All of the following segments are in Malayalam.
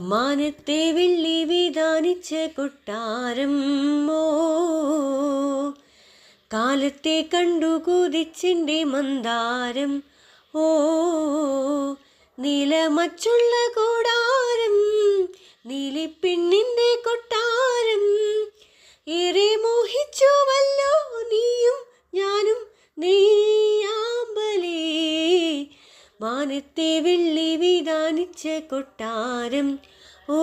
മാനത്തെ വെള്ളി വിധാനിച്ച കൊട്ടാരം ഓ കാലത്തെ കണ്ടു കുതിച്ചെൻ്റെ മന്ദാരം ഓ നീലമച്ചുള്ള കൂടാരം നീലിപ്പെണ്ണിൻ്റെ കൊട്ടാരം ഏറെ മോഹിച്ചുവല്ലോ നീയും ഞാനും നെയ്യാമ്പലേ മാനത്തെ വെള്ളി വിധാനിച്ച കൊട്ടാരം ഓ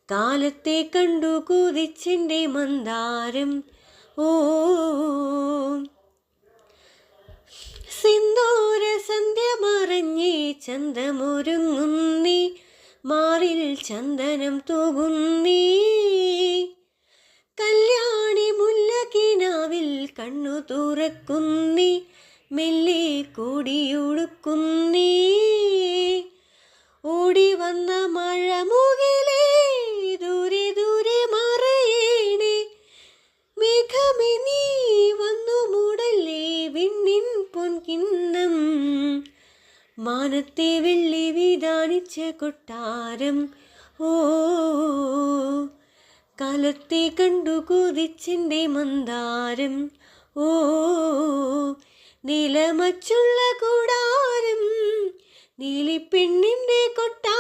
കാലത്തെ കണ്ടു കുതിച്ചെൻ്റെ മന്ദാരം ഓ സിന്ദൂര സന്ധ്യ മറഞ്ഞേ ചന്തമൊരുങ്ങുന്നീ മാറിൽ ചന്ദനം തൂകുന്നീ കല്യാണി മുല്ലക്കിനാവിൽ കണ്ണു തുറക്കുന്നീ മെല്ലെ കൂടിയുടുക്കുന്നീ ഓടി വന്ന മഴ മുകിലേ ദൂരെ ദൂരെ മറയേണേ മേഘമേ നീ വന്നു മൂടല്ലേ വിണ്ണിൻ പൊൻകിണ്ണം മാനത്തെ വെള്ളി വിധാനിച്ച കൊട്ടാരം ഓ കാലത്തെ കണ്ടു കുതിച്ചെൻ്റെ മന്ദാരം ഓ നീലമച്ചുള്ള കൂടാരം നീലിപ്പെണ്ണിൻ്റെ കൊട്ടാരം